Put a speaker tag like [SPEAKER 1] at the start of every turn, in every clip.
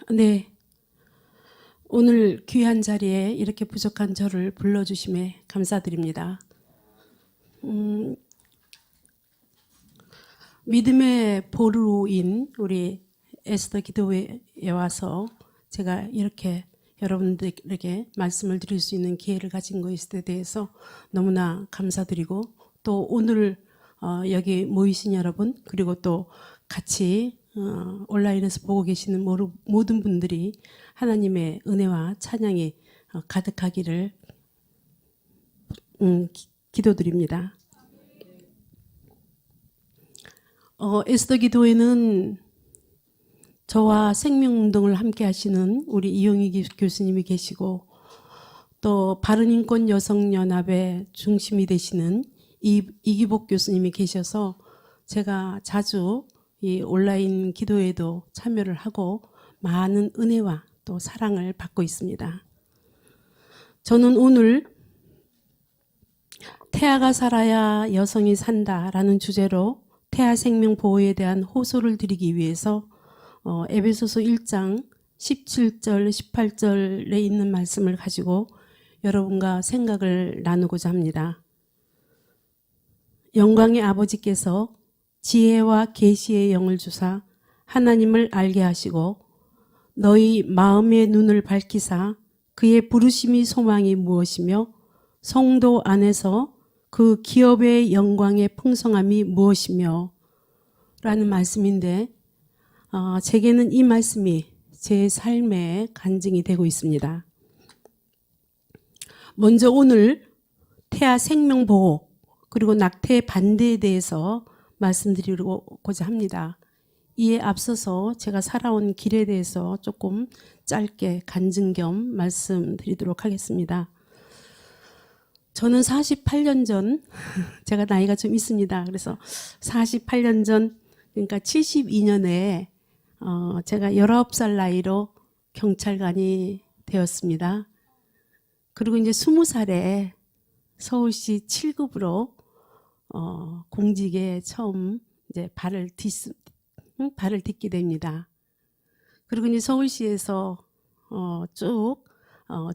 [SPEAKER 1] 네, 오늘 귀한 자리에 이렇게 부족한 저를 불러주심에 감사드립니다. 믿음의 보루인 우리 에스더 기도회에 와서 제가 이렇게 여러분들에게 말씀을 드릴 수 있는 기회를 가진 것에 대해서 너무나 감사드리고, 또 오늘 여기 모이신 여러분, 그리고 또 같이 온라인에서 보고 계시는 모든 분들이 하나님의 은혜와 찬양이 가득하기를 기도드립니다. 에스더 기도회는 저와 생명운동을 함께 하시는 우리 이용희 교수님이 계시고, 또 바른인권 여성연합의 중심이 되시는 이기복 교수님이 계셔서 제가 자주 이 온라인 기도회에도 참여를 하고 많은 은혜와 또 사랑을 받고 있습니다. 저는 오늘 태아가 살아야 여성이 산다라는 주제로 태아 생명 보호에 대한 호소를 드리기 위해서 에베소서 1장 17절 18절에 있는 말씀을 가지고 여러분과 생각을 나누고자 합니다. 영광의 아버지께서 지혜와 계시의 영을 주사 하나님을 알게 하시고 너희 마음의 눈을 밝히사 그의 부르심이 소망이 무엇이며 성도 안에서 그 기업의 영광의 풍성함이 무엇이며 라는 말씀인데, 제게는 이 말씀이 제 삶의 간증이 되고 있습니다. 먼저 오늘 태아 생명보호 그리고 낙태 반대에 대해서 말씀드리고자 합니다. 이에 앞서서 제가 살아온 길에 대해서 조금 짧게 간증 겸 말씀드리도록 하겠습니다. 저는 48년 전, 제가 나이가 좀 있습니다. 그래서 48년 전, 그러니까 72년에 제가 19살 나이로 경찰관이 되었습니다. 그리고 이제 20살에 서울시 7급으로 공직에 처음 이제 발을 딛게 됩니다. 그리고 이제 서울시에서 쭉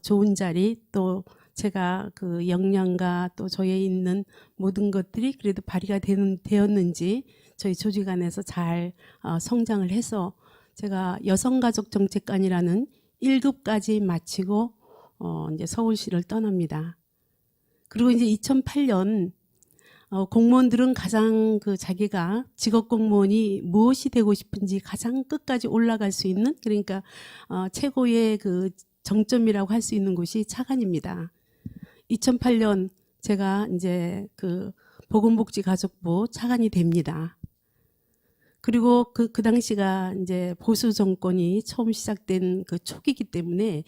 [SPEAKER 1] 좋은 자리, 또 제가 그 역량과 또 저에 있는 모든 것들이 그래도 발휘가 되었는지 저희 조직 안에서 잘 성장을 해서 제가 여성가족정책관이라는 1급까지 마치고 이제 서울시를 떠납니다. 그리고 이제 2008년 공무원들은 가장 자기가 직업 공무원이 무엇이 되고 싶은지 가장 끝까지 올라갈 수 있는, 그러니까 최고의 그 정점이라고 할 수 있는 곳이 차관입니다. 2008년 제가 이제 그 보건복지가족부 차관이 됩니다. 그리고 그 당시가 이제 보수 정권이 처음 시작된 그 초기이기 때문에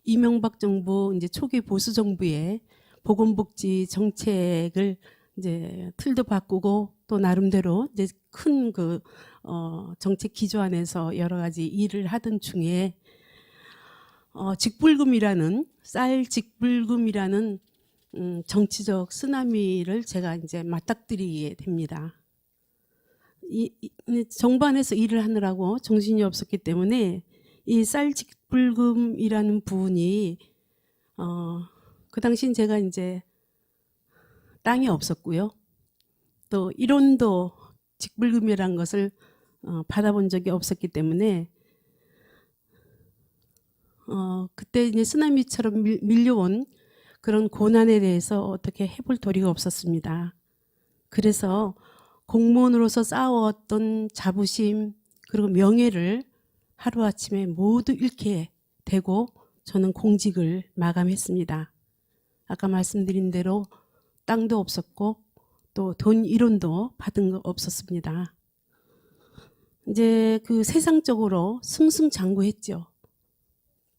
[SPEAKER 1] 이명박 정부 이제 초기 보수 정부의 보건복지 정책을 이제 틀도 바꾸고 또 나름대로 이제 큰 그 정책 기조 안에서 여러 가지 일을 하던 중에 직불금이라는 쌀 직불금이라는 정치적 쓰나미를 제가 이제 맞닥뜨리게 됩니다. 정부 안에서 일을 하느라고 정신이 없었기 때문에 이 쌀 직불금이라는 부분이 그 당시엔 제가 이제 땅이 없었고요. 또 1원도 직불금이라는 것을 받아본 적이 없었기 때문에 그때 이제 쓰나미처럼 밀려온 그런 고난에 대해서 어떻게 해볼 도리가 없었습니다. 그래서 공무원으로서 쌓아왔던 자부심 그리고 명예를 하루아침에 모두 잃게 되고 저는 공직을 마감했습니다. 아까 말씀드린 대로 땅도 없었고 또 돈 1원도 받은 거 없었습니다. 이제 그 세상적으로 승승장구했죠.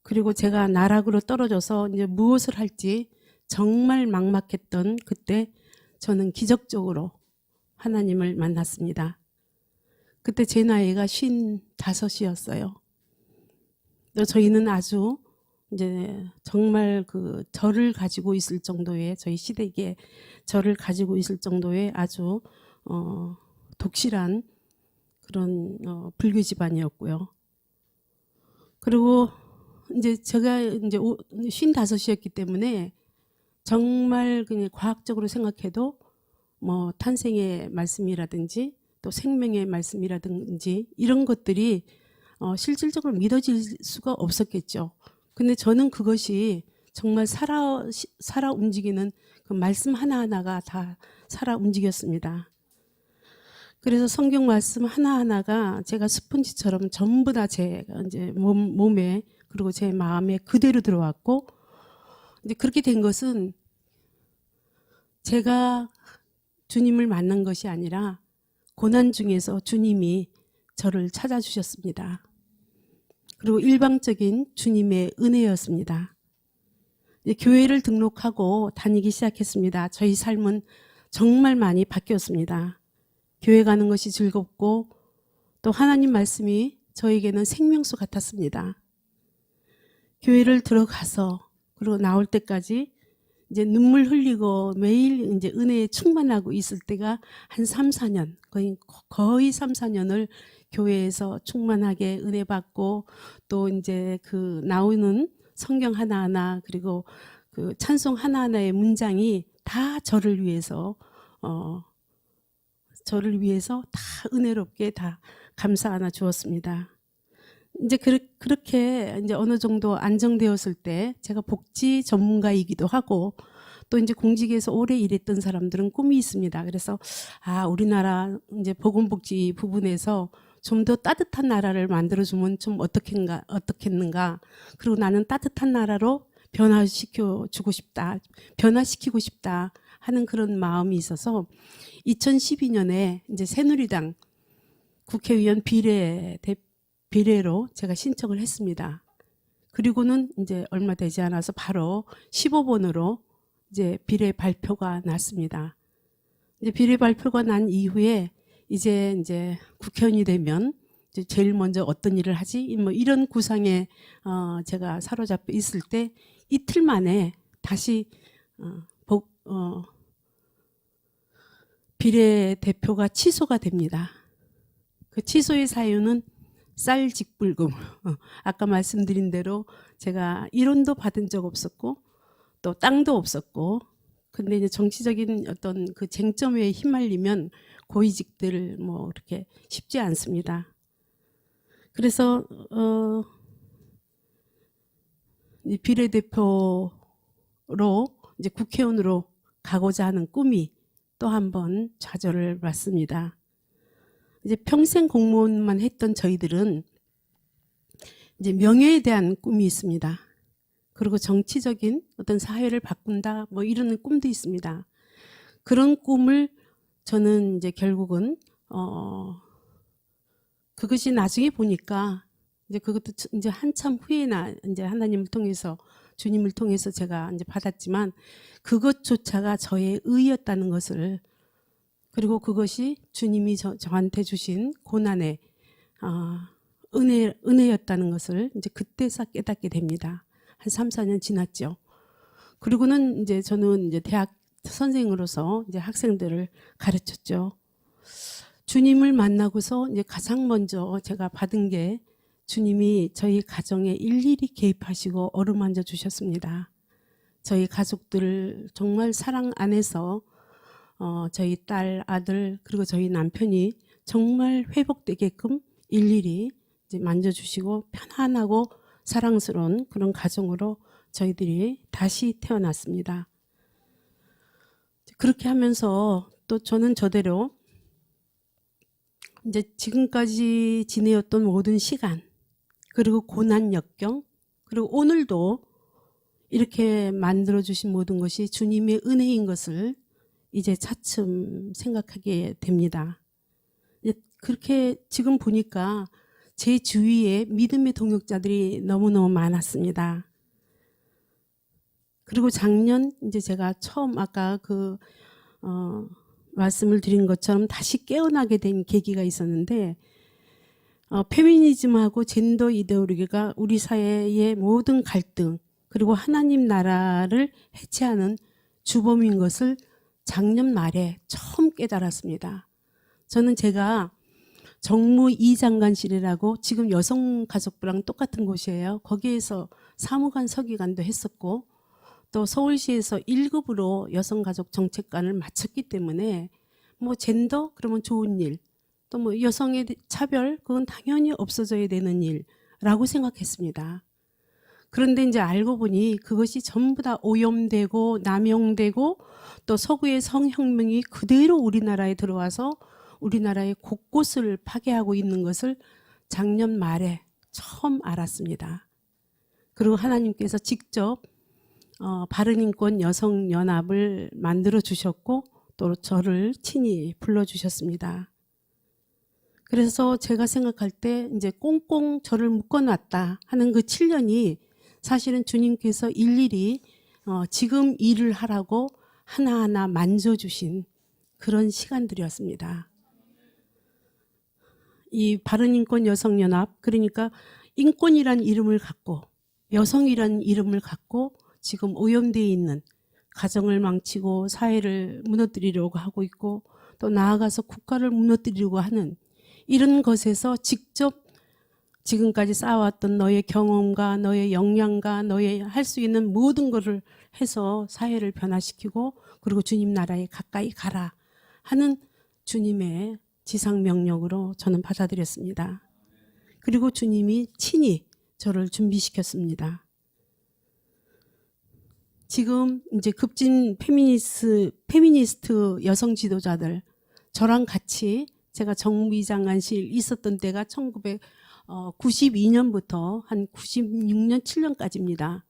[SPEAKER 1] 그리고 제가 나락으로 떨어져서 이제 무엇을 할지 정말 막막했던 그때 저는 기적적으로 하나님을 만났습니다. 그때 제 나이가 55이었어요. 저희는 아주 이제 정말 그 절을 가지고 있을 정도의, 저희 시댁에 절을 가지고 있을 정도의 아주 독실한 그런 불교 집안이었고요. 그리고 이제 제가 이제 55이었기 때문에 정말 그냥 과학적으로 생각해도 뭐 탄생의 말씀이라든지 또 생명의 말씀이라든지 이런 것들이 실질적으로 믿어질 수가 없었겠죠. 근데 저는 그것이 정말 살아 움직이는 그 말씀 하나하나가 다 살아 움직였습니다. 그래서 성경 말씀 하나하나가 제가 스펀지처럼 전부 다 제 이제 몸에 그리고 제 마음에 그대로 들어왔고, 이제 그렇게 된 것은 제가 주님을 만난 것이 아니라 고난 중에서 주님이 저를 찾아주셨습니다. 그리고 일방적인 주님의 은혜였습니다. 교회를 등록하고 다니기 시작했습니다. 저희 삶은 정말 많이 바뀌었습니다. 교회 가는 것이 즐겁고 또 하나님 말씀이 저에게는 생명수 같았습니다. 교회를 들어가서 그리고 나올 때까지 이제 눈물 흘리고 매일 이제 은혜에 충만하고 있을 때가 한 3, 4년, 거의 3, 4년을 교회에서 충만하게 은혜 받고 또 이제 그 나오는 성경 하나하나 그리고 그 찬송 하나하나의 문장이 다 저를 위해서 다 은혜롭게 다 감사 하나 주었습니다. 이제 그렇게 이제 어느 정도 안정되었을 때 제가 복지 전문가이기도 하고 또 이제 공직에서 오래 일했던 사람들은 꿈이 있습니다. 그래서 우리나라 이제 보건복지 부분에서 좀 더 따뜻한 나라를 만들어주면 좀 어떻겠는가. 그리고 나는 따뜻한 나라로 변화시키고 싶다 하는 그런 마음이 있어서 2012년에 이제 새누리당 국회의원 비례로 제가 신청을 했습니다. 그리고는 이제 얼마 되지 않아서 바로 15번으로 이제 비례 발표가 났습니다. 이제 비례 발표가 난 이후에 이제 국회의원이 되면 이제 제일 먼저 어떤 일을 하지? 뭐 이런 구상에 제가 사로잡혀 있을 때 이틀 만에 다시 비례대표가 취소가 됩니다. 그 취소의 사유는 쌀직불금. 아까 말씀드린 대로 제가 1원도 받은 적 없었고 또 땅도 없었고, 근데 이제 정치적인 어떤 그 쟁점에 휘말리면 고위직들 뭐 그렇게 쉽지 않습니다. 그래서 비례대표로 이제 국회의원으로 가고자 하는 꿈이 또 한 번 좌절을 받습니다. 이제 평생 공무원만 했던 저희들은 이제 명예에 대한 꿈이 있습니다. 그리고 정치적인 어떤 사회를 바꾼다 뭐 이런 꿈도 있습니다. 그런 꿈을 저는 이제 결국은 그것이 나중에 보니까 이제 그것도 이제 한참 후에나 이제 하나님을 통해서 주님을 통해서 제가 이제 받았지만 그것조차가 저의 의였다는 것을, 그리고 그것이 주님이 저한테 주신 고난의 은혜였다는 것을 이제 그때서 깨닫게 됩니다. 한 3, 4년 지났죠. 그리고는 이제 저는 이제 대학 선생으로서 이제 학생들을 가르쳤죠. 주님을 만나고서 이제 가장 먼저 제가 받은 게 주님이 저희 가정에 일일이 개입하시고 어루만져 주셨습니다. 저희 가족들을 정말 사랑 안에서 저희 딸, 아들 그리고 저희 남편이 정말 회복되게끔 일일이 이제 만져주시고 편안하고 사랑스러운 그런 가정으로 저희들이 다시 태어났습니다. 그렇게 하면서 또 저는 저대로 이제 지금까지 지내었던 모든 시간 그리고 고난 역경 그리고 오늘도 이렇게 만들어주신 모든 것이 주님의 은혜인 것을 이제 차츰 생각하게 됩니다. 그렇게 지금 보니까 제 주위에 믿음의 동역자들이 너무너무 많았습니다. 그리고 작년 이제 제가 처음 아까 말씀을 드린 것처럼 다시 깨어나게 된 계기가 있었는데 페미니즘하고 젠더 이데올로기가 우리 사회의 모든 갈등 그리고 하나님 나라를 해체하는 주범인 것을 작년 말에 처음 깨달았습니다. 저는 제가 정무 이장관실이라고 지금 여성가족부랑 똑같은 곳이에요. 거기에서 사무관 서기관도 했었고 또 서울시에서 1급으로 여성가족 정책관을 맡았기 때문에 뭐 젠더 그러면 좋은 일, 또 뭐 여성의 차별 그건 당연히 없어져야 되는 일이라고 생각했습니다. 그런데 이제 알고 보니 그것이 전부 다 오염되고 남용되고 또 서구의 성혁명이 그대로 우리나라에 들어와서 우리나라의 곳곳을 파괴하고 있는 것을 작년 말에 처음 알았습니다. 그리고 하나님께서 직접 바른인권 여성연합을 만들어 주셨고 또 저를 친히 불러주셨습니다. 그래서 제가 생각할 때 이제 꽁꽁 저를 묶어놨다 하는 그 7년이 사실은 주님께서 일일이 지금 일을 하라고 하나하나 만져주신 그런 시간들이었습니다. 이 바른인권 여성연합, 그러니까 인권이란 이름을 갖고 여성이란 이름을 갖고 지금 오염되어 있는 가정을 망치고 사회를 무너뜨리려고 하고 있고 또 나아가서 국가를 무너뜨리려고 하는 이런 것에서 직접 지금까지 쌓아왔던 너의 경험과 너의 역량과 너의 할 수 있는 모든 것을 해서 사회를 변화시키고 그리고 주님 나라에 가까이 가라 하는 주님의 지상 명령으로 저는 받아들였습니다. 그리고 주님이 친히 저를 준비시켰습니다. 지금 이제 급진 페미니스트 여성 지도자들 저랑 같이 제가 정무이장관실 있었던 때가 1992년부터 한 96년 7년까지입니다.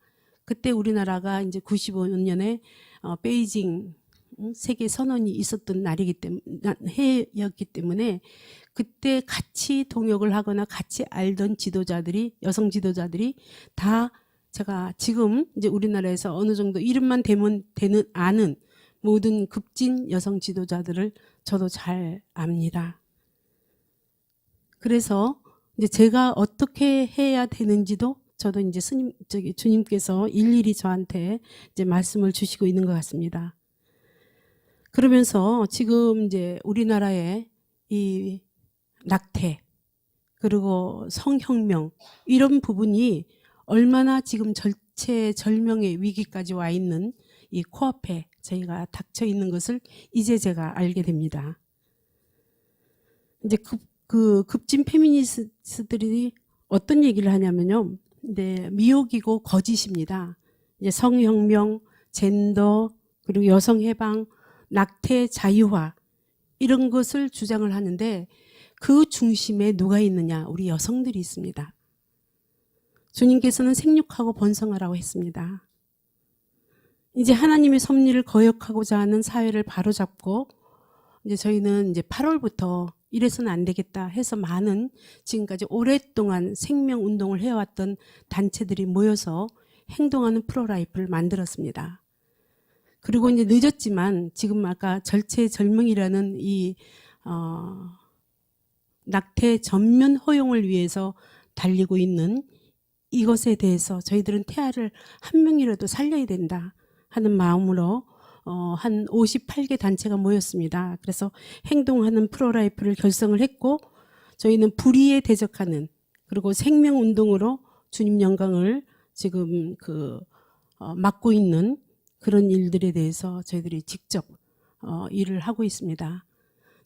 [SPEAKER 1] 그때 우리나라가 이제 95년에 베이징 세계 선언이 있었던 해였기 때문에 그때 같이 동역을 하거나 같이 알던 지도자들이 여성 지도자들이 다 제가 지금 이제 우리나라에서 어느 정도 이름만 대면 아는 모든 급진 여성 지도자들을 저도 잘 압니다. 그래서 이제 제가 어떻게 해야 되는지도 저도 이제 주님께서 일일이 저한테 이제 말씀을 주시고 있는 것 같습니다. 그러면서 지금 이제 우리나라의 이 낙태 그리고 성혁명 이런 부분이 얼마나 지금 절체절명의 위기까지 와 있는 이 코앞에 저희가 닥쳐 있는 것을 이제 제가 알게 됩니다. 이제 급진 페미니스트들이 어떤 얘기를 하냐면요. 네, 미혹이고 거짓입니다. 이제 성혁명, 젠더, 그리고 여성 해방, 낙태 자유화 이런 것을 주장을 하는데 그 중심에 누가 있느냐? 우리 여성들이 있습니다. 주님께서는 생육하고 번성하라고 했습니다. 이제 하나님의 섭리를 거역하고자 하는 사회를 바로잡고 이제 저희는 이제 8월부터 이래서는 안 되겠다 해서 많은 지금까지 오랫동안 생명운동을 해왔던 단체들이 모여서 행동하는 프로라이프를 만들었습니다. 그리고 이제 늦었지만 지금 아까 절체절명이라는 이 낙태 전면 허용을 위해서 달리고 있는 이것에 대해서 저희들은 태아를 한 명이라도 살려야 된다 하는 마음으로 한 58개 단체가 모였습니다. 그래서 행동하는 프로라이프를 결성을 했고 저희는 불의에 대적하는 그리고 생명운동으로 주님 영광을 지금 맡고 있는 그런 일들에 대해서 저희들이 직접 일을 하고 있습니다.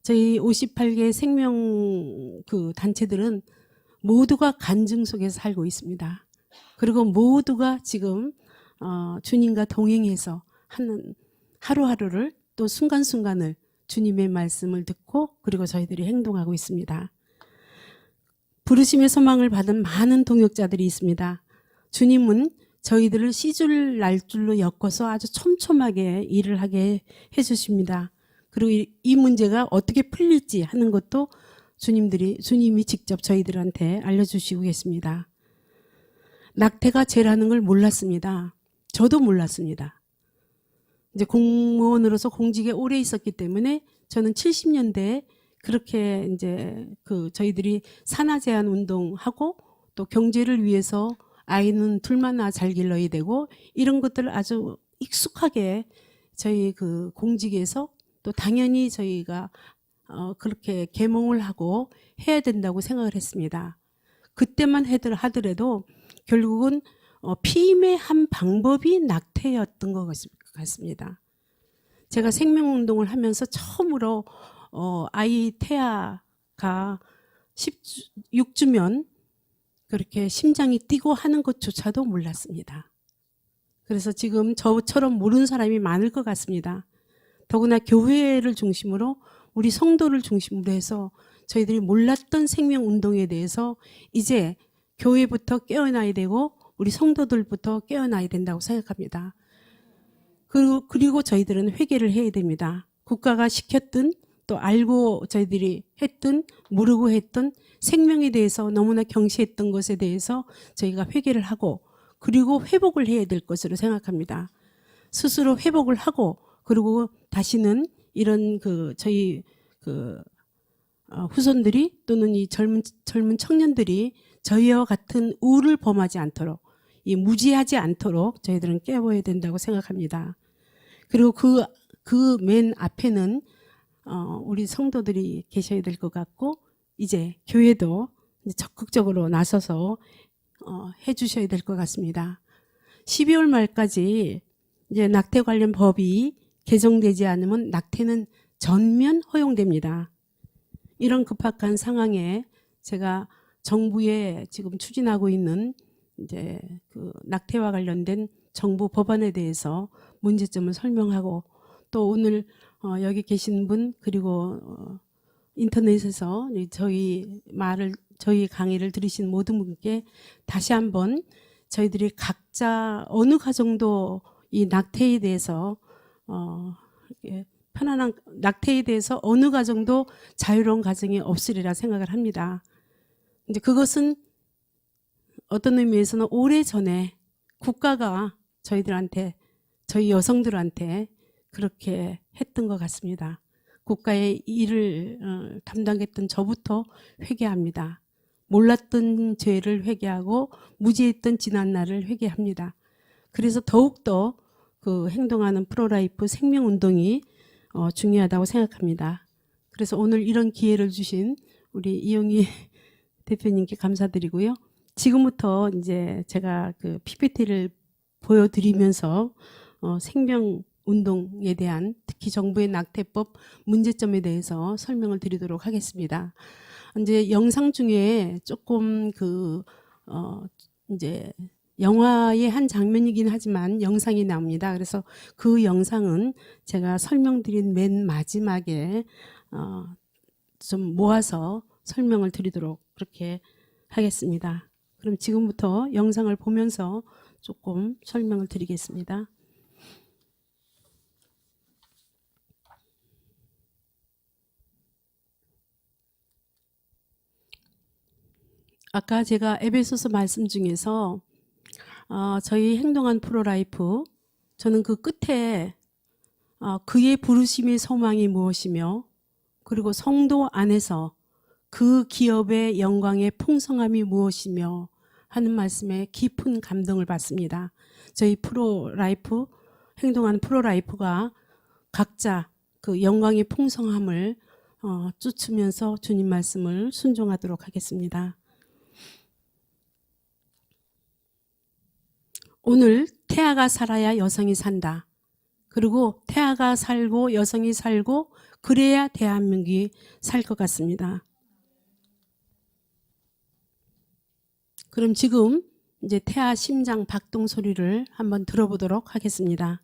[SPEAKER 1] 저희 58개 생명 단체들은 모두가 간증 속에서 살고 있습니다. 그리고 모두가 지금 주님과 동행해서 하는 하루하루를 또 순간순간을 주님의 말씀을 듣고 그리고 저희들이 행동하고 있습니다. 부르심의 소망을 받은 많은 동역자들이 있습니다. 주님은 저희들을 씨줄 날줄로 엮어서 아주 촘촘하게 일을 하게 해주십니다. 그리고 이 문제가 어떻게 풀릴지 하는 것도 주님이 직접 저희들한테 알려주시고 계십니다. 낙태가 죄라는 걸 몰랐습니다. 저도 몰랐습니다. 이제 공무원으로서 공직에 오래 있었기 때문에 저는 70년대에 그렇게 이제 저희들이 산하 제한 운동하고 또 경제를 위해서 아이는 둘만 잘 길러야 되고 이런 것들을 아주 익숙하게 저희 공직에서 또 당연히 저희가 그렇게 계몽을 하고 해야 된다고 생각을 했습니다. 그때만 하더라도 결국은 피임의 한 방법이 낙태였던 것 같습니다. 제가 생명운동을 하면서 처음으로 아이 태아가 6주면 그렇게 심장이 뛰고 하는 것조차도 몰랐습니다. 그래서 지금 저처럼 모르는 사람이 많을 것 같습니다. 더구나 교회를 중심으로 우리 성도를 중심으로 해서 저희들이 몰랐던 생명운동에 대해서 이제 교회부터 깨어나야 되고 우리 성도들부터 깨어나야 된다고 생각합니다. 그리고 저희들은 회개를 해야 됩니다. 국가가 시켰든 또 알고 저희들이 했든 모르고 했던 생명에 대해서 너무나 경시했던 것에 대해서 저희가 회개를 하고 그리고 회복을 해야 될 것으로 생각합니다. 스스로 회복을 하고 그리고 다시는 이런 저희 후손들이 또는 이 젊은 청년들이 저희와 같은 우를 범하지 않도록 이 무지하지 않도록 저희들은 깨워야 된다고 생각합니다. 그리고 그 맨 앞에는 우리 성도들이 계셔야 될 것 같고 이제 교회도 이제 적극적으로 나서서 해주셔야 될 것 같습니다. 12월 말까지 이제 낙태 관련 법이 개정되지 않으면 낙태는 전면 허용됩니다. 이런 급박한 상황에 제가 정부에 지금 추진하고 있는 이제 낙태와 관련된 정부 법안에 대해서 문제점을 설명하고 또 오늘 여기 계신 분 그리고 인터넷에서 저희 강의를 들으신 모든 분께 다시 한번 저희들이 각자 어느 가정도 이 낙태에 대해서 편안한 낙태에 대해서 어느 가정도 자유로운 가정이 없으리라 생각을 합니다. 이제 그것은 어떤 의미에서는 오래전에 국가가 저희들한테 저희 여성들한테 그렇게 했던 것 같습니다. 국가의 일을 담당했던 저부터 회개합니다. 몰랐던 죄를 회개하고 무지했던 지난 날을 회개합니다. 그래서 더욱더 행동하는 프로라이프 생명운동이 중요하다고 생각합니다. 그래서 오늘 이런 기회를 주신 우리 이용희 대표님께 감사드리고요. 지금부터 이제 제가 PPT를 보여드리면서 생명운동에 대한 특히 정부의 낙태법 문제점에 대해서 설명을 드리도록 하겠습니다. 이제 영상 중에 조금 이제 영화의 한 장면이긴 하지만 영상이 나옵니다. 그래서 그 영상은 제가 설명드린 맨 마지막에 좀 모아서 설명을 드리도록 그렇게 하겠습니다. 그럼 지금부터 영상을 보면서 조금 설명을 드리겠습니다. 아까 제가 에베소서 말씀 중에서 저희 행동한 프로라이프 저는 그 끝에 그의 부르심의 소망이 무엇이며 그리고 성도 안에서 그 기업의 영광의 풍성함이 무엇이며 하는 말씀에 깊은 감동을 받습니다. 저희 프로라이프 행동하는 프로라이프가 각자 그 영광의 풍성함을 쫓으면서 주님 말씀을 순종하도록 하겠습니다. 오늘 태아가 살아야 여성이 산다. 그리고 태아가 살고 여성이 살고 그래야 대한민국이 살 것 같습니다. 그럼 지금 이제 태아 심장 박동 소리를 한번 들어보도록 하겠습니다.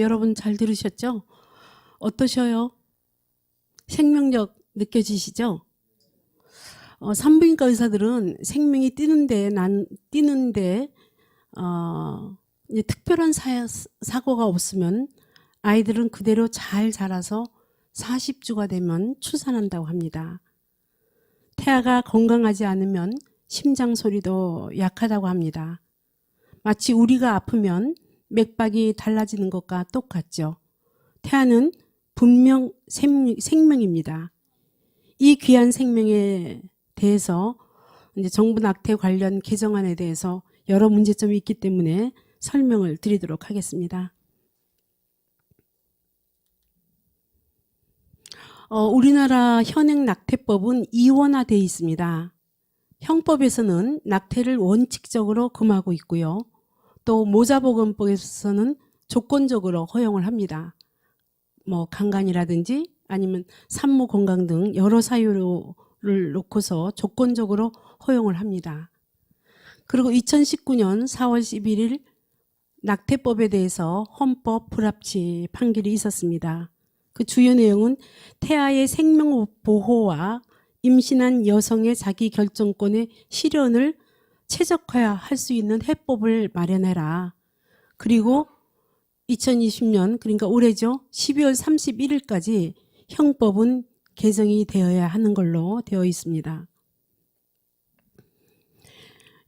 [SPEAKER 1] 여러분 잘 들으셨죠? 어떠셔요? 생명력 느껴지시죠? 산부인과 의사들은 생명이 뛰는데 이제 특별한 사고가 없으면 아이들은 그대로 잘 자라서 40주가 되면 출산한다고 합니다. 태아가 건강하지 않으면 심장 소리도 약하다고 합니다. 마치 우리가 아프면 맥박이 달라지는 것과 똑같죠. 태아는 분명 생명입니다. 이 귀한 생명에 대해서 이제 정부 낙태 관련 개정안에 대해서 여러 문제점이 있기 때문에 설명을 드리도록 하겠습니다. 우리나라 현행 낙태법은 이원화되어 있습니다. 형법에서는 낙태를 원칙적으로 금하고 있고요. 또 모자보건법에서는 조건적으로 허용을 합니다. 뭐 강간이라든지 아니면 산모 건강 등 여러 사유를 놓고서 조건적으로 허용을 합니다. 그리고 2019년 4월 11일 낙태법에 대해서 헌법 불합치 판결이 있었습니다. 그 주요 내용은 태아의 생명 보호와 임신한 여성의 자기 결정권의 실현을 최적화할 수 있는 해법을 마련해라. 그리고 2020년 그러니까 올해죠. 12월 31일까지 형법은 개정이 되어야 하는 걸로 되어 있습니다.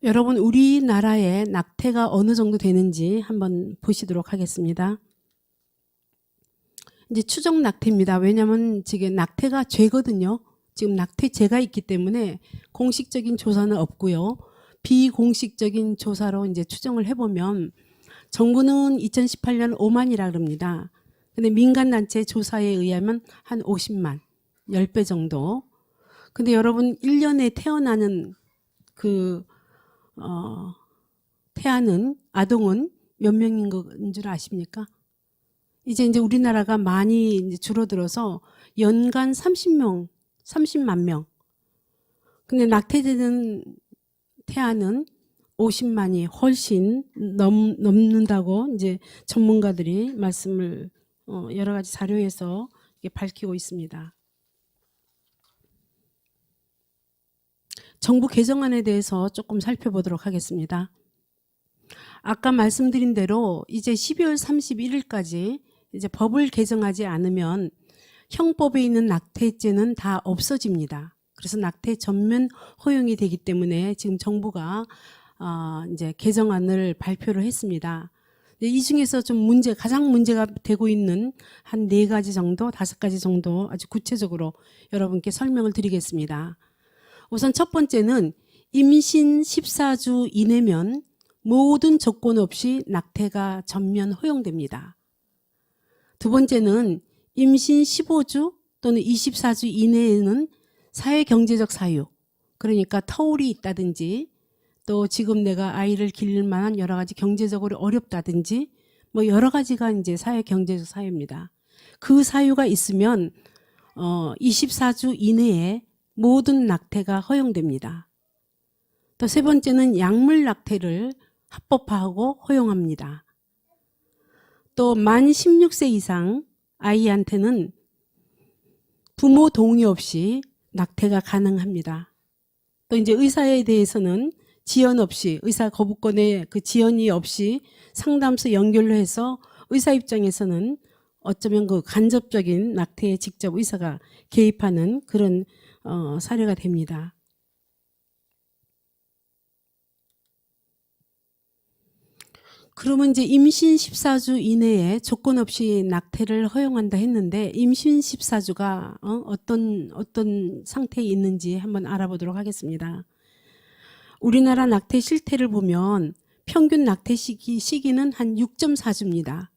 [SPEAKER 1] 여러분 우리나라의 낙태가 어느 정도 되는지 한번 보시도록 하겠습니다. 이제 추정 낙태입니다. 왜냐하면 지금 낙태가 죄거든요. 지금 낙태죄가 있기 때문에 공식적인 조사는 없고요. 비공식적인 조사로 이제 추정을 해보면 정부는 2018년 5만이라 그럽니다. 근데 민간단체 조사에 의하면 한 50만, 10배 정도. 근데 여러분 1년에 태어나는 태아는 아동은 몇 명인 줄 아십니까? 이제 우리나라가 많이 이제 줄어들어서 연간 30만 명. 근데 낙태되는 태아는 50만이 훨씬 넘는다고 이제 전문가들이 말씀을 여러 가지 자료에서 밝히고 있습니다. 정부 개정안에 대해서 조금 살펴보도록 하겠습니다. 아까 말씀드린 대로 이제 12월 31일까지 이제 법을 개정하지 않으면 형법에 있는 낙태죄는 다 없어집니다. 그래서 낙태 전면 허용이 되기 때문에 지금 정부가 이제 개정안을 발표를 했습니다. 이 중에서 좀 가장 문제가 되고 있는 한 4가지 정도, 5가지 정도 아주 구체적으로 여러분께 설명을 드리겠습니다. 우선 첫 번째는 임신 14주 이내면 모든 조건 없이 낙태가 전면 허용됩니다. 두 번째는 임신 15주 또는 24주 이내에는 사회경제적 사유, 그러니까 터울이 있다든지 또 지금 내가 아이를 기를 만한 여러 가지 경제적으로 어렵다든지 뭐 여러 가지가 이제 사회경제적 사유입니다. 그 사유가 있으면 24주 이내에 모든 낙태가 허용됩니다. 또 세 번째는 약물 낙태를 합법화하고 허용합니다. 또 만 16세 이상 아이한테는 부모 동의 없이 낙태가 가능합니다. 또 이제 의사에 대해서는 지연 없이 의사 거부권에 그 지연이 없이 상담소 연결로 해서 의사 입장에서는 어쩌면 그 간접적인 낙태에 직접 의사가 개입하는 그런 사례가 됩니다. 그러면 이제 임신 14주 이내에 조건 없이 낙태를 허용한다 했는데 임신 14주가 어떤 상태에 있는지 한번 알아보도록 하겠습니다. 우리나라 낙태 실태를 보면 평균 낙태 시기는 한 6.4주입니다.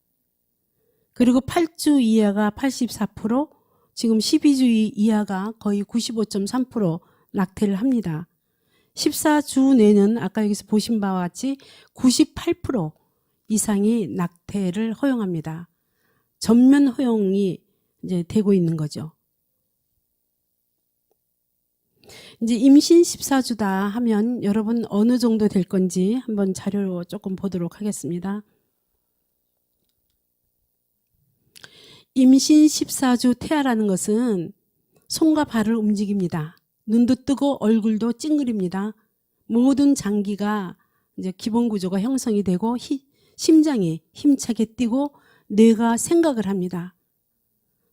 [SPEAKER 1] 그리고 8주 이하가 84%, 지금 12주 이하가 거의 95.3% 낙태를 합니다. 14주 내는 아까 여기서 보신 바와 같이 98% 이상이 낙태를 허용합니다. 전면 허용이 이제 되고 있는 거죠. 이제 임신 14주다 하면 여러분 어느 정도 될 건지 한번 자료로 조금 보도록 하겠습니다. 임신 14주 태아라는 것은 손과 발을 움직입니다. 눈도 뜨고 얼굴도 찡그립니다. 모든 장기가 이제 기본 구조가 형성이 되고 심장이 힘차게 뛰고 뇌가 생각을 합니다.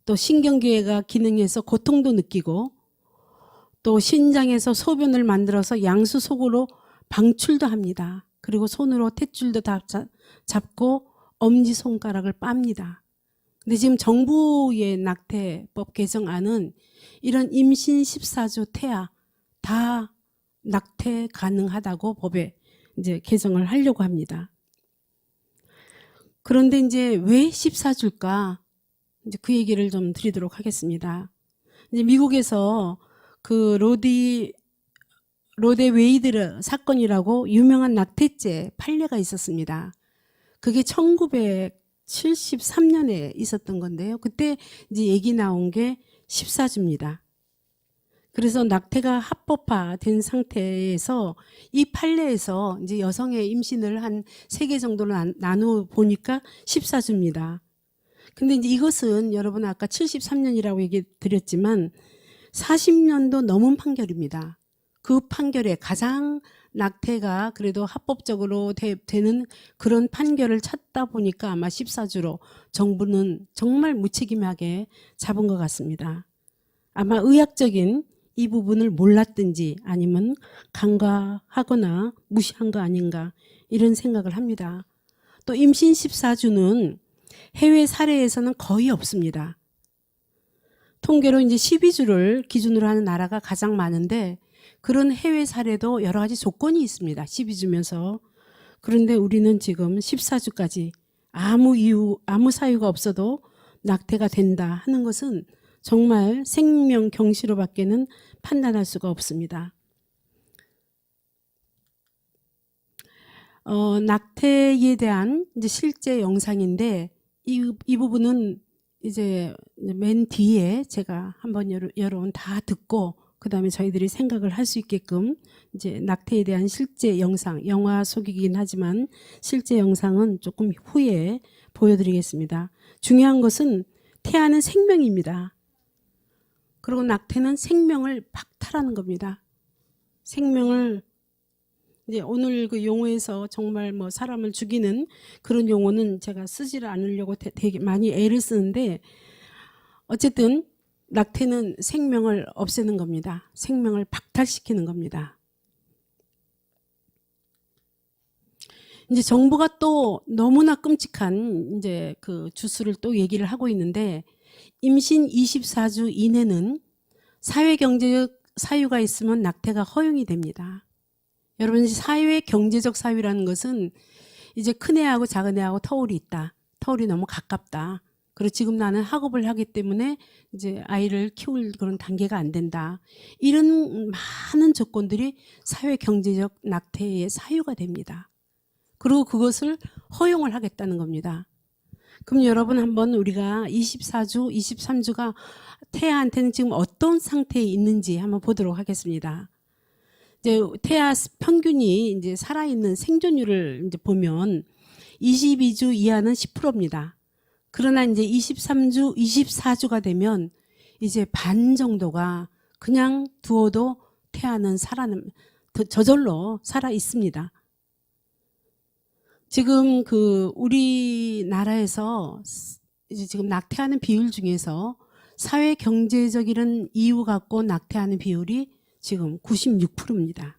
[SPEAKER 1] 또 신경계가 기능해서 고통도 느끼고 또 신장에서 소변을 만들어서 양수 속으로 방출도 합니다. 그리고 손으로 탯줄도 다 잡고 엄지손가락을 빱니다. 근데 지금 정부의 낙태법 개정안은 이런 임신 14주 태아 다 낙태 가능하다고 법에 이제 개정을 하려고 합니다. 그런데 이제 왜 14주일까? 이제 그 얘기를 좀 드리도록 하겠습니다. 이제 미국에서 그 로데 웨이드 사건이라고 유명한 낙태죄 판례가 있었습니다. 그게 1973년에 있었던 건데요. 그때 이제 얘기 나온 게 14주입니다. 그래서 낙태가 합법화된 상태에서 이 판례에서 이제 여성의 임신을 한 3개 정도로 나누어 보니까 14주입니다. 근데 이제 이것은 여러분 아까 73년이라고 얘기 드렸지만 40년도 넘은 판결입니다. 그 판결에 가장 낙태가 그래도 합법적으로 되는 그런 판결을 찾다 보니까 아마 14주로 정부는 정말 무책임하게 잡은 것 같습니다. 아마 의학적인 이 부분을 몰랐든지 아니면 간과하거나 무시한 거 아닌가 이런 생각을 합니다. 또 임신 14주는 해외 사례에서는 거의 없습니다. 통계로 이제 12주를 기준으로 하는 나라가 가장 많은데 그런 해외 사례도 여러 가지 조건이 있습니다. 12주면서. 그런데 우리는 지금 14주까지 아무 사유가 없어도 낙태가 된다 하는 것은 정말 생명 경시로 밖에는 판단할 수가 없습니다. 낙태에 대한 이제 실제 영상인데 이 부분은 이제 맨 뒤에 제가 한번 여러분 다 듣고 그 다음에 저희들이 생각을 할 수 있게끔 이제 낙태에 대한 실제 영상, 영화 속이긴 하지만 실제 영상은 조금 후에 보여드리겠습니다. 중요한 것은 태아는 생명입니다. 그리고 낙태는 생명을 박탈하는 겁니다. 생명을 이제 오늘 그 용어에서 정말 뭐 사람을 죽이는 그런 용어는 제가 쓰지를 않으려고 되게 많이 애를 쓰는데 어쨌든 낙태는 생명을 없애는 겁니다. 생명을 박탈시키는 겁니다. 이제 정부가 또 너무나 끔찍한 이제 그 주수를 또 얘기를 하고 있는데 임신 24주 이내는 사회경제적 사유가 있으면 낙태가 허용이 됩니다. 여러분 사회경제적 사유라는 것은 이제 큰애하고 작은애하고 터울이 있다. 터울이 너무 가깝다. 그리고 지금 나는 학업을 하기 때문에 이제 아이를 키울 그런 단계가 안 된다. 이런 많은 조건들이 사회경제적 낙태의 사유가 됩니다. 그리고 그것을 허용을 하겠다는 겁니다. 그럼 여러분 한번 우리가 24주, 23주가 태아한테는 지금 어떤 상태에 있는지 한번 보도록 하겠습니다. 이제 태아 평균이 이제 살아있는 생존율을 이제 보면 22주 이하는 10%입니다. 그러나 이제 23주, 24주가 되면 이제 반 정도가 그냥 두어도 태아는 저절로 살아 있습니다. 지금 그 우리나라에서 이제 지금 낙태하는 비율 중에서 사회 경제적인 이유 갖고 낙태하는 비율이 지금 96%입니다.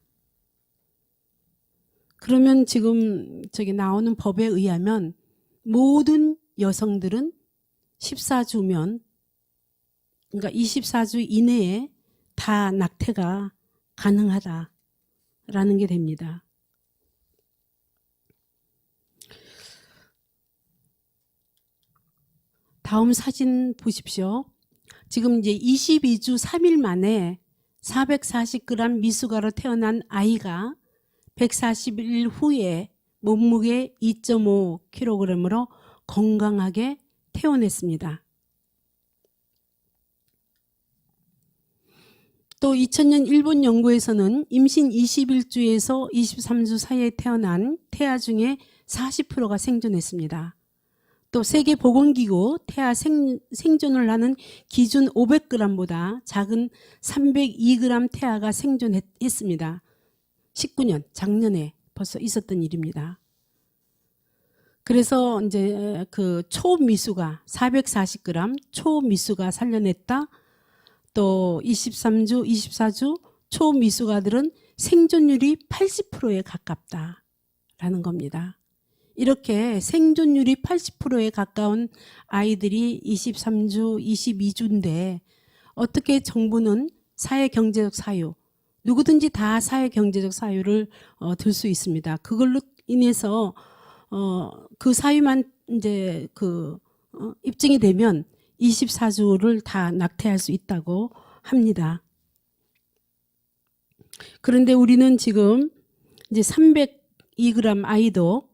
[SPEAKER 1] 그러면 지금 저기 나오는 법에 의하면 모든 여성들은 14주면 그러니까 24주 이내에 다 낙태가 가능하다라는 게 됩니다. 다음 사진 보십시오. 지금 이제 22주 3일 만에 440g 미숙아로 태어난 아이가 140일 후에 몸무게 2.5kg으로 건강하게 태어났습니다. 또 2000년 일본 연구에서는 임신 21주에서 23주 사이에 태어난 태아 중에 40%가 생존했습니다. 또 세계보건기구 태아 생존을 하는 기준 500g보다 작은 302g 태아가 생존했습니다. 19년, 작년에 벌써 있었던 일입니다. 그래서 이제 그 초미수가 440g 초미수가 살려냈다. 또 23주, 24주 초미수가들은 생존율이 80%에 가깝다라는 겁니다. 이렇게 생존율이 80%에 가까운 아이들이 23주, 22주인데 어떻게 정부는 사회경제적 사유, 누구든지 다 사회경제적 사유를 들 수 있습니다. 그걸로 인해서 그 사유만 이제 입증이 되면 24주를 다 낙태할 수 있다고 합니다. 그런데 우리는 지금 이제 302g 아이도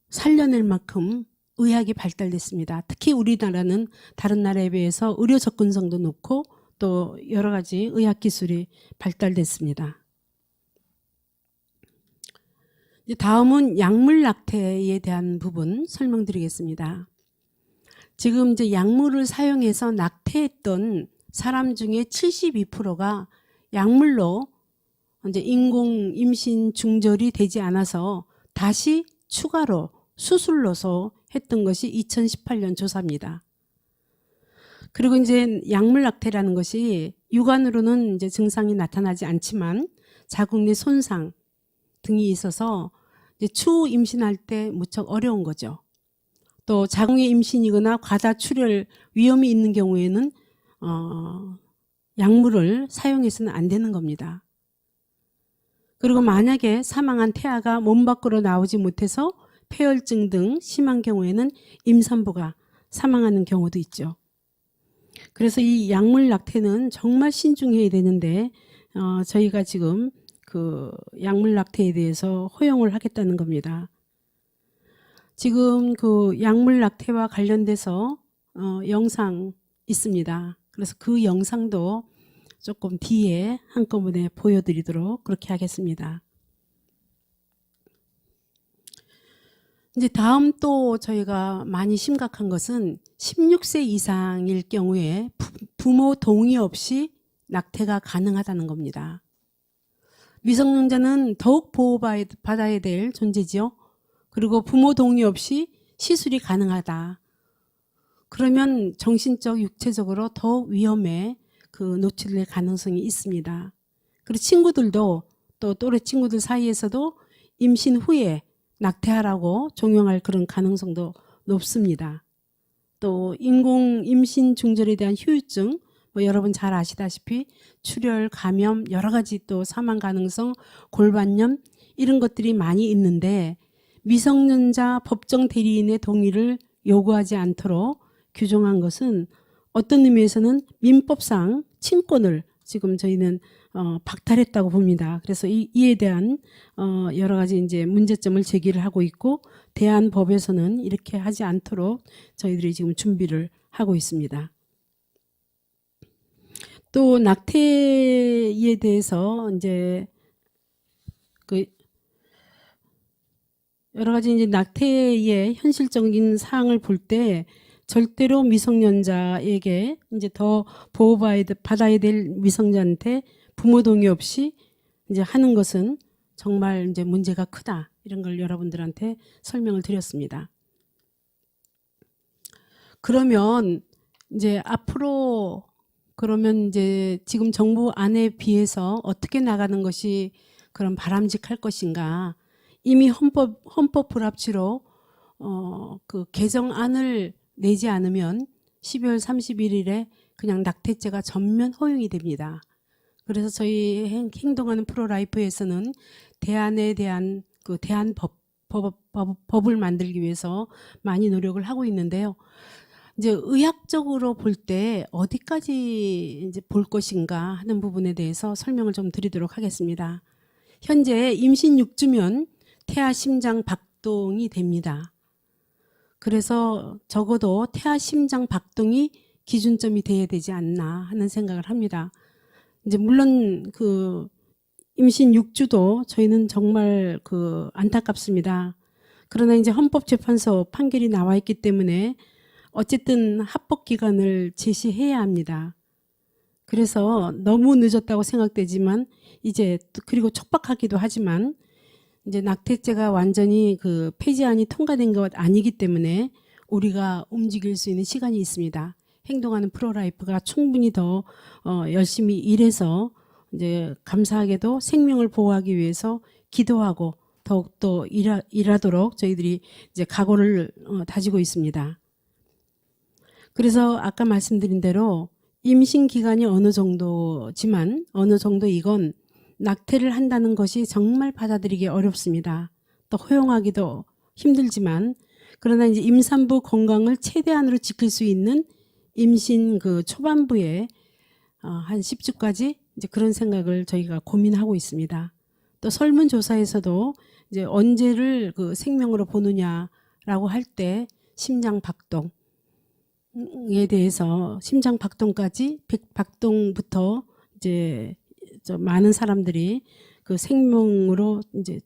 [SPEAKER 1] 살려낼 만큼 의학이 발달됐습니다. 특히 우리나라는 다른 나라에 비해서 의료 접근성도 높고 또 여러 가지 의학 기술이 발달됐습니다. 이제 다음은 약물 낙태에 대한 부분 설명드리겠습니다. 지금 이제 약물을 사용해서 낙태했던 사람 중에 72%가 약물로 이제 인공 임신 중절이 되지 않아서 다시 추가로 수술로서 했던 것이 2018년 조사입니다. 그리고 이제 약물 낙태라는 것이 육안으로는 이제 증상이 나타나지 않지만 자궁 내 손상 등이 있어서 이제 추후 임신할 때 무척 어려운 거죠. 또 자궁의 임신이거나 과다 출혈 위험이 있는 경우에는 약물을 사용해서는 안 되는 겁니다. 그리고 만약에 사망한 태아가 몸 밖으로 나오지 못해서 폐혈증 등 심한 경우에는 임산부가 사망하는 경우도 있죠. 그래서 이 약물 낙태는 정말 신중해야 되는데 저희가 지금 그 약물 낙태에 대해서 허용을 하겠다는 겁니다. 지금 그 약물 낙태와 관련돼서 영상 있습니다. 그래서 그 영상도 조금 뒤에 한꺼번에 보여드리도록 그렇게 하겠습니다. 이제 다음 또 저희가 많이 심각한 것은 16세 이상일 경우에 부모 동의 없이 낙태가 가능하다는 겁니다. 미성년자는 더욱 보호받아야 될 존재지요. 그리고 부모 동의 없이 시술이 가능하다. 그러면 정신적, 육체적으로 더욱 위험에 노출될 가능성이 있습니다. 그리고 친구들도 또 또래 친구들 사이에서도 임신 후에 낙태하라고 종용할 그런 가능성도 높습니다. 또 인공 임신 중절에 대한 후유증, 여러분 잘 아시다시피 출혈, 감염, 여러 가지 또 사망 가능성, 골반염 이런 것들이 많이 있는데 미성년자 법정 대리인의 동의를 요구하지 않도록 규정한 것은 어떤 의미에서는 민법상 친권을 지금 저희는 박탈했다고 봅니다. 그래서 이에 대한 여러 가지 이제 문제점을 제기를 하고 있고 대한법에서는 이렇게 하지 않도록 저희들이 지금 준비를 하고 있습니다. 또 낙태에 대해서 이제 여러 가지 이제 낙태의 현실적인 사항을 볼 때 절대로 미성년자에게 이제 더 보호받아야 될 미성년자한테 부모 동의 없이 이제 하는 것은 정말 이제 문제가 크다. 이런 걸 여러분들한테 설명을 드렸습니다. 그러면 이제 앞으로 그러면 이제 지금 정부 안에 비해서 어떻게 나가는 것이 그런 바람직할 것인가? 이미 헌법 불합치로 그 개정안을 내지 않으면 12월 31일에 그냥 낙태죄가 전면 허용이 됩니다. 그래서 저희 행동하는 프로라이프에서는 대안에 대한 그 법을 만들기 위해서 많이 노력을 하고 있는데요. 이제 의학적으로 볼 때 어디까지 이제 볼 것인가 하는 부분에 대해서 설명을 좀 드리도록 하겠습니다. 현재 임신 6주면 태아 심장 박동이 됩니다. 그래서 적어도 태아 심장 박동이 기준점이 돼야 되지 않나 하는 생각을 합니다. 이제 물론 그 임신 6주도 저희는 정말 안타깝습니다. 그러나 이제 헌법재판소 판결이 나와 있기 때문에 어쨌든 합법 기간을 제시해야 합니다. 그래서 너무 늦었다고 생각되지만 이제 그리고 촉박하기도 하지만 이제 낙태죄가 완전히 그 폐지안이 통과된 것 아니기 때문에 우리가 움직일 수 있는 시간이 있습니다. 행동하는 프로라이프가 충분히 더 열심히 일해서 이제 감사하게도 생명을 보호하기 위해서 기도하고 더욱더 일하도록 저희들이 이제 각오를 다지고 있습니다. 그래서 아까 말씀드린 대로 임신 기간이 어느 정도지만 어느 정도 이건 낙태를 한다는 것이 정말 받아들이기 어렵습니다. 또 허용하기도 힘들지만 그러나 이제 임산부 건강을 최대한으로 지킬 수 있는 임신 그 초반부에 한 10주까지 이제 그런 생각을 저희가 고민하고 있습니다. 또 설문조사에서도 이제 언제를 그 생명으로 보느냐라고 할 때 심장 박동에 대해서 심장 박동까지 박동부터 이제 많은 사람들이 그 생명으로 이제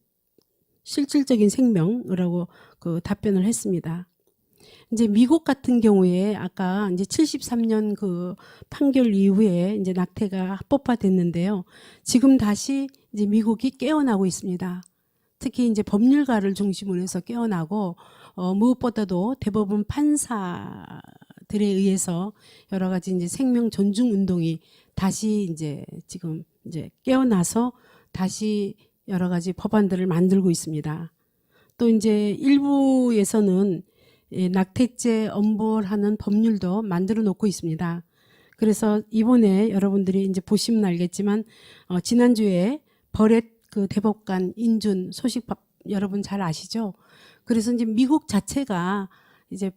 [SPEAKER 1] 실질적인 생명이라고 그 답변을 했습니다. 이제 미국 같은 경우에 아까 이제 73년 그 판결 이후에 이제 낙태가 합법화됐는데요. 지금 다시 이제 미국이 깨어나고 있습니다. 특히 이제 법률가를 중심으로 해서 깨어나고 무엇보다도 대법원 판사들에 의해서 여러 가지 이제 생명 존중 운동이 다시 이제 지금 이제 깨어나서 다시 여러 가지 법안들을 만들고 있습니다. 또 이제 일부에서는 낙태죄 엄벌하는 법률도 만들어 놓고 있습니다. 그래서 이번에 여러분들이 이제 보시면 알겠지만 지난주에 버렛 그 대법관 인준 소식 여러분 잘 아시죠? 그래서 이제 미국 자체가 이제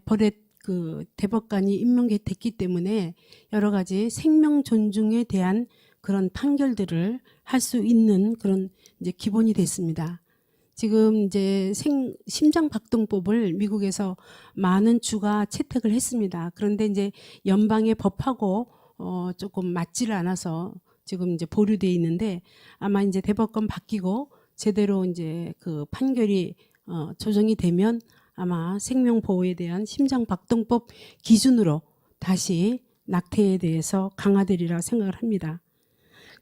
[SPEAKER 1] 버렛 그 대법관이 임명됐기 때문에 여러 가지 생명 존중에 대한 그런 판결들을 할 수 있는 그런 이제 기본이 됐습니다. 지금 이제 심장박동법을 미국에서 많은 주가 채택을 했습니다. 그런데 이제 연방의 법하고 조금 맞지를 않아서 지금 이제 보류되어 있는데 아마 이제 대법관 바뀌고 제대로 이제 그 판결이 조정이 되면 아마 생명보호에 대한 심장박동법 기준으로 다시 낙태에 대해서 강화되리라 생각을 합니다.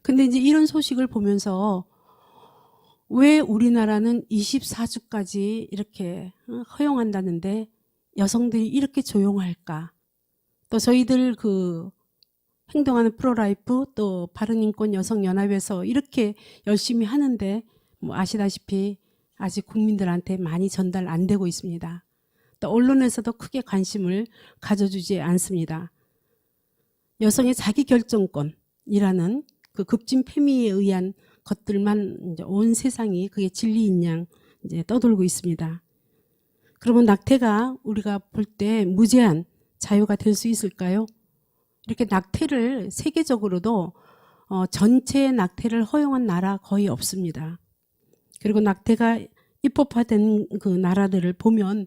[SPEAKER 1] 근데 이제 이런 소식을 보면서 왜 우리나라는 24주까지 이렇게 허용한다는데 여성들이 이렇게 조용할까? 또 저희들 그 행동하는 프로라이프 또 바른인권 여성연합에서 이렇게 열심히 하는데 뭐 아시다시피 아직 국민들한테 많이 전달 안 되고 있습니다. 또 언론에서도 크게 관심을 가져주지 않습니다. 여성의 자기결정권이라는 그 급진 페미에 의한 것들만 이제 온 세상이 그게 진리인 양 이제 떠돌고 있습니다. 그러면 낙태가 우리가 볼 때 무제한 자유가 될 수 있을까요? 이렇게 낙태를 세계적으로도 전체 낙태를 허용한 나라 거의 없습니다. 그리고 낙태가 입법화된 그 나라들을 보면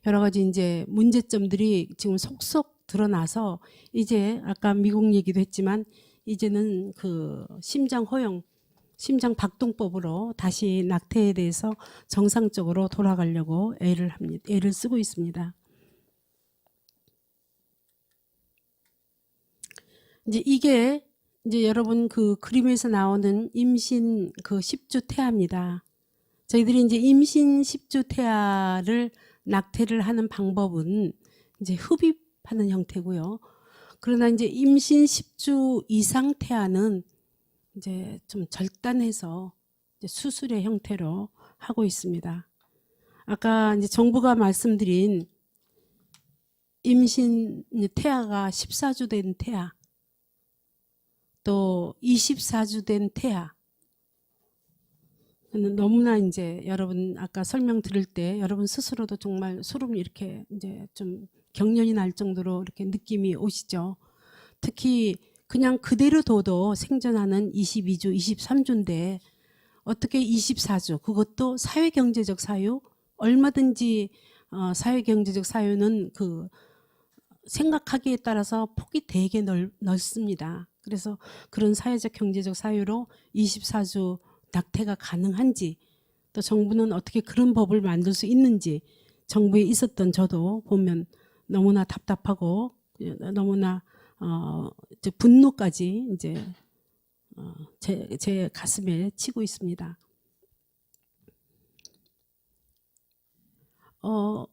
[SPEAKER 1] 여러 가지 이제 문제점들이 지금 속속 드러나서 이제 아까 미국 얘기도 했지만 이제는 그 심장 박동법으로 다시 낙태에 대해서 정상적으로 돌아가려고 애를 쓰고 있습니다. 이제 이게 이제 여러분 그 그림에서 나오는 임신 그 10주 태아입니다. 저희들이 이제 임신 10주 태아를 낙태를 하는 방법은 이제 흡입하는 형태고요. 그러나 이제 임신 10주 이상 태아는 이제 좀 절단해서 이제 수술의 형태로 하고 있습니다. 아까 이제 정부가 말씀드린 임신 태아가 14주 된 태아, 또 24주 된 태아. 너무나 이제 여러분 아까 설명 들을 때 여러분 스스로도 정말 소름이 이렇게 이제 좀 경련이 날 정도로 이렇게 느낌이 오시죠. 특히 그냥 그대로 둬도 생존하는 22주, 23주인데 어떻게 24주, 그것도 사회경제적 사유, 얼마든지 사회경제적 사유는 그 생각하기에 따라서 폭이 되게 넓습니다. 그래서 그런 사회적 경제적 사유로 24주 낙태가 가능한지, 또 정부는 어떻게 그런 법을 만들 수 있는지 정부에 있었던 저도 보면 너무나 답답하고 너무나 이제 분노까지 이제 제 가슴에 치고 있습니다. 어,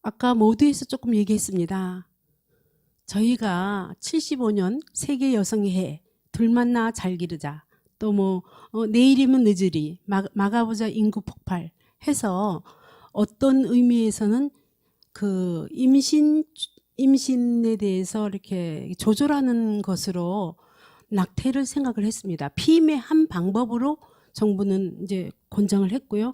[SPEAKER 1] 아까 모두에서 조금 얘기했습니다. 저희가 75년 세계 여성의 해, 둘 만나 잘 기르자, 또 뭐 내일이면 늦으리, 막아보자 인구 폭발 해서 어떤 의미에서는 그 임신에 대해서 이렇게 조절하는 것으로 낙태를 생각을 했습니다. 피임의 한 방법으로 정부는 이제 권장을 했고요.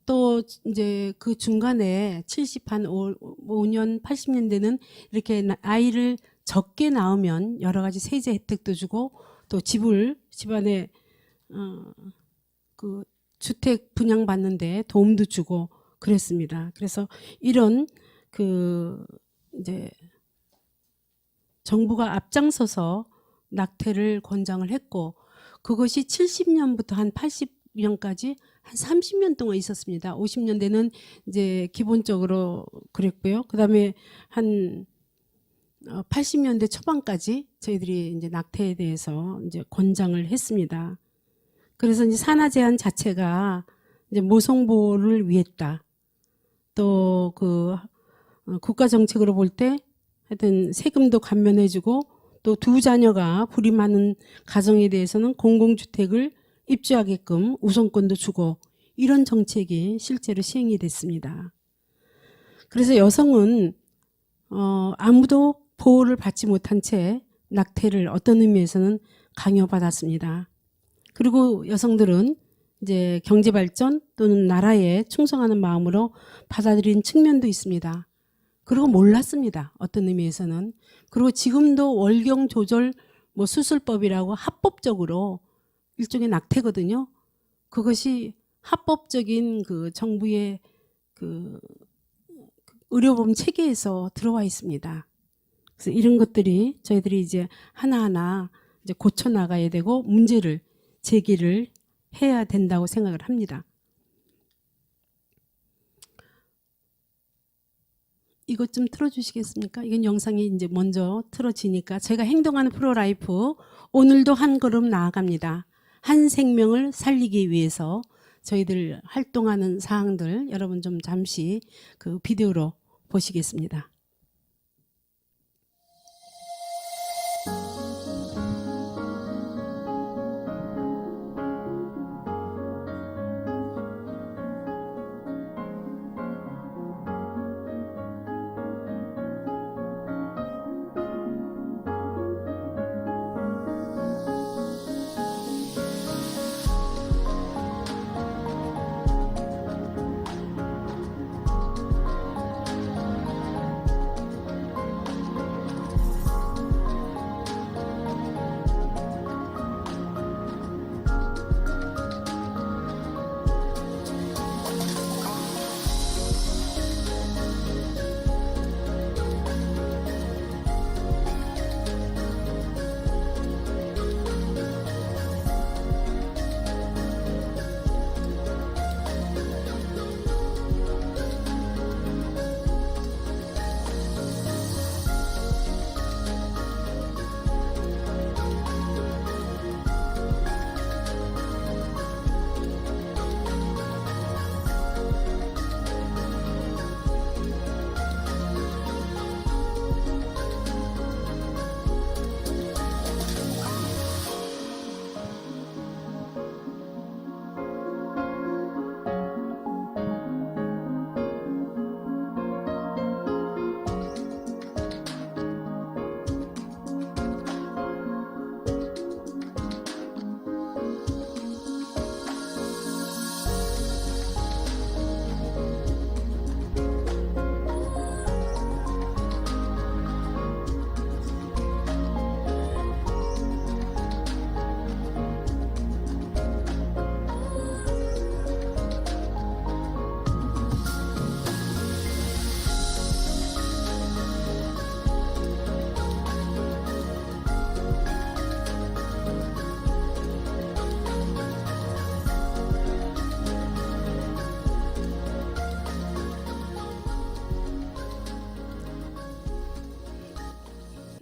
[SPEAKER 1] 또 이제 그 중간에 75년, 80년대는 이렇게 아이를 적게 낳으면 여러 가지 세제 혜택도 주고 또 집안에 그 주택 분양받는데 도움도 주고 그랬습니다. 그래서 이런 그 이제 정부가 앞장서서 낙태를 권장을 했고 그것이 70년부터 한 80년까지 한 30년 동안 있었습니다. 50년대는 이제 기본적으로 그랬고요. 그다음에 한 80년대 초반까지 저희들이 이제 낙태에 대해서 이제 권장을 했습니다. 그래서 이제 산하 제한 자체가 이제 모성 보호를 위했다. 또 그 국가 정책으로 볼 때 하여튼 세금도 감면해주고 또 두 자녀가 불임하는 가정에 대해서는 공공주택을 입주하게끔 우선권도 주고 이런 정책이 실제로 시행이 됐습니다. 그래서 여성은 아무도 보호를 받지 못한 채 낙태를 어떤 의미에서는 강요받았습니다. 그리고 여성들은 이제 경제발전 또는 나라에 충성하는 마음으로 받아들인 측면도 있습니다. 그리고 몰랐습니다. 어떤 의미에서는. 그리고 지금도 월경 조절 뭐 수술법이라고 합법적으로 일종의 낙태거든요. 그것이 합법적인 그 정부의 그 의료보험 체계에서 들어와 있습니다. 그래서 이런 것들이 저희들이 이제 하나하나 이제 고쳐 나가야 되고 문제를 제기를 해야 된다고 생각을 합니다. 이것 좀 틀어주시겠습니까? 이건 영상이 이제 먼저 틀어지니까 제가 행동하는 프로라이프 오늘도 한 걸음 나아갑니다. 한 생명을 살리기 위해서 저희들 활동하는 사항들 여러분 좀 잠시 그 비디오로 보시겠습니다.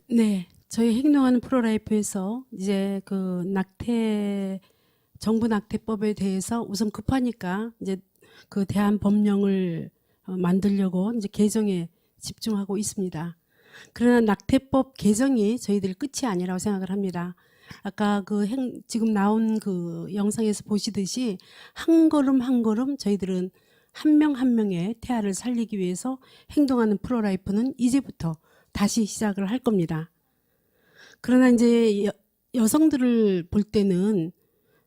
[SPEAKER 1] 네, 저희 행동하는 프로라이프에서 이제 그 낙태 정부 낙태법에 대해서 우선 급하니까 이제 그 대한 법령을 만들려고 이제 개정에 집중하고 있습니다. 그러나 낙태법 개정이 저희들 끝이 아니라고 생각을 합니다. 아까 지금 나온 그 영상에서 보시듯이 한 걸음 한 걸음 저희들은 한 명 한 명의 태아를 살리기 위해서 행동하는 프로라이프는 이제부터 다시 시작을 할 겁니다. 그러나 이제 여성들을 볼 때는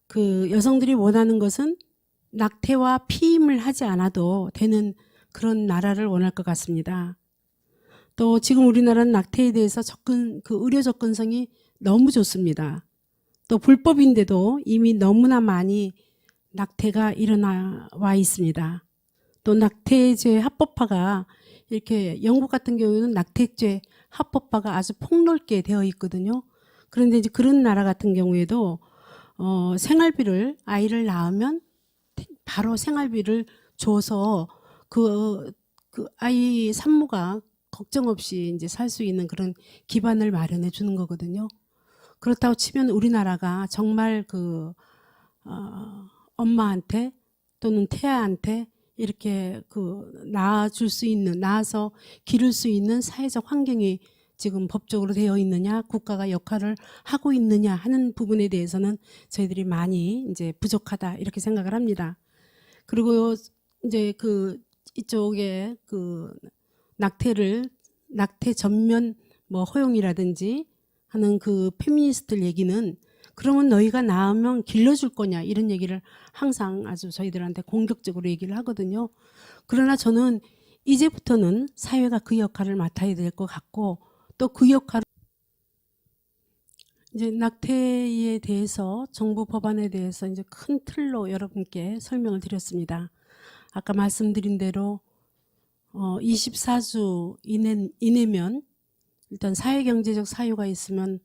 [SPEAKER 1] 그 여성들이 원하는 것은 낙태와 피임을 하지 않아도 되는 그런 나라를 원할 것 같습니다. 또 지금 우리나라는 낙태에 대해서 의료 접근성이 너무 좋습니다. 또 불법인데도 이미 너무나 많이 낙태가 일어나와 있습니다. 또 낙태죄 합법화가 이렇게 영국 같은 경우에는 낙태죄 합법화가 아주 폭넓게 되어 있거든요. 그런데 이제 그런 나라 같은 경우에도 생활비를 아이를 낳으면 바로 생활비를 줘서 그 아이 산모가 걱정 없이 이제 살 수 있는 그런 기반을 마련해 주는 거거든요. 그렇다고 치면 우리나라가 정말 엄마한테 또는 태아한테 이렇게 낳아줄 수 있는, 낳아서 기를 수 있는 사회적 환경이 지금 법적으로 되어 있느냐, 국가가 역할을 하고 있느냐 하는 부분에 대해서는 저희들이 많이 이제 부족하다 이렇게 생각을 합니다. 그리고 이제 이쪽에 낙태 전면 뭐 허용이라든지 하는 페미니스트들 얘기는 그러면 너희가 낳으면 길러줄 거냐 이런 얘기를 항상 아주 저희들한테 공격적으로 얘기를 하거든요. 그러나 저는 이제부터는 사회가 그 역할을 맡아야 될 것 같고 또 그 역할을 이제 낙태에 대해서 정부 법안에 대해서 이제 큰 틀로 여러분께 설명을 드렸습니다. 아까 말씀드린 대로 24주 이내면 일단 사회경제적 사유가 있으면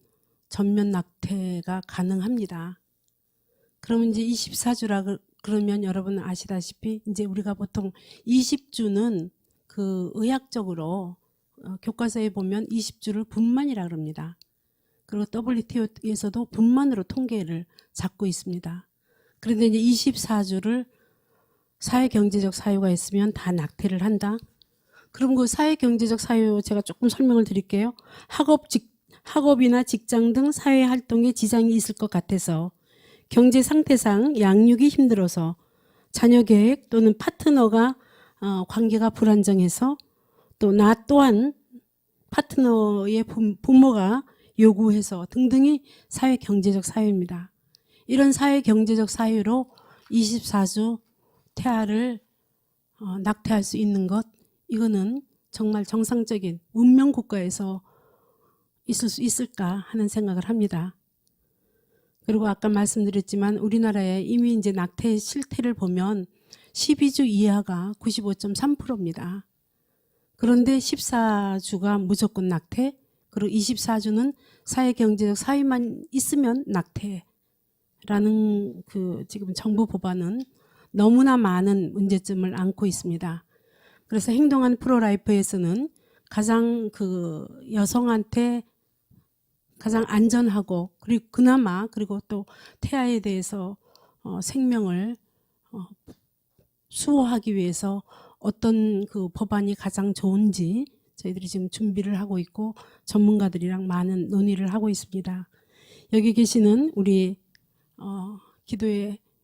[SPEAKER 1] 전면 낙태가 가능합니다. 그러면 이제 24주라 그러면 여러분 아시다시피 이제 우리가 보통 20주는 의학적으로 교과서에 보면 20주를 분만이라 그럽니다. 그리고 WTO에서도 분만으로 통계를 잡고 있습니다. 그런데 이제 24주를 사회경제적 사유가 있으면 다 낙태를 한다. 그럼 그 사회경제적 사유 제가 조금 설명을 드릴게요. 학업이나 직장 등 사회활동에 지장이 있을 것 같아서 경제 상태상 양육이 힘들어서 자녀 계획 또는 파트너가 관계가 불안정해서 또 나 또한 파트너의 부모가 요구해서 등등이 사회경제적 사유입니다. 이런 사회경제적 사유로 24주 태아를 낙태할 수 있는 것, 이거는 정말 정상적인 문명 국가에서 있을 수 있을까 하는 생각을 합니다. 그리고 아까 말씀드렸지만 우리나라에 이미 이제 낙태 실태를 보면 12주 이하가 95.3%입니다. 그런데 14주가 무조건 낙태, 그리고 24주는 사회경제적 사유만 있으면 낙태라는 지금 정부 법안은 너무나 많은 문제점을 안고 있습니다. 그래서 행동하는 프로라이프에서는 가장 여성한테 가장 안전하고 그리고 또 태아에 대해서 생명을 수호하기 위해서 어떤 법안이 가장 좋은지 저희들이 지금 준비를 하고 있고 전문가들이랑 많은 논의를 하고 있습니다. 여기 계시는 우리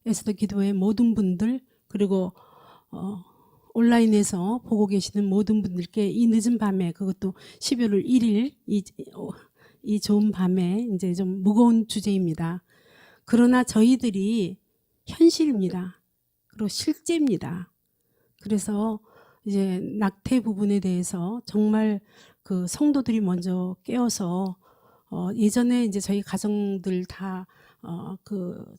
[SPEAKER 1] 에스더 기도회 모든 분들 그리고 온라인에서 보고 계시는 모든 분들께 이 늦은 밤에 그것도 12월 1일 이 좋은 밤에 이제 좀 무거운 주제입니다. 그러나 저희들이 현실입니다. 그리고 실제입니다. 그래서 이제 낙태 부분에 대해서 정말 성도들이 먼저 깨어서 예전에 이제 저희 가정들 다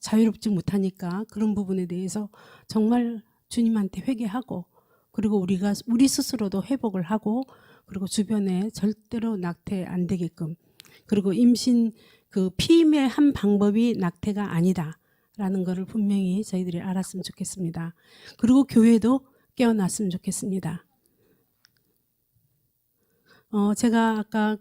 [SPEAKER 1] 자유롭지 못하니까 그런 부분에 대해서 정말 주님한테 회개하고 그리고 우리 스스로도 회복을 하고 그리고 주변에 절대로 낙태 안 되게끔 그리고 임신 피임의 한 방법이 낙태가 아니다라는 것을 분명히 저희들이 알았으면 좋겠습니다. 그리고 교회도 깨어났으면 좋겠습니다. 제가 아까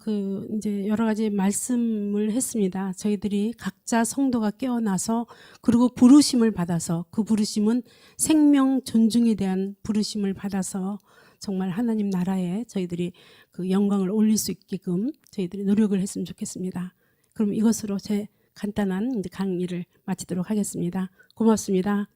[SPEAKER 1] 이제 여러 가지 말씀을 했습니다. 저희들이 각자 성도가 깨어나서 그리고 부르심을 받아서 그 부르심은 생명 존중에 대한 부르심을 받아서 정말 하나님 나라에 저희들이 그 영광을 올릴 수 있게끔 저희들이 노력을 했으면 좋겠습니다. 그럼 이것으로 제 간단한 강의를 마치도록 하겠습니다. 고맙습니다.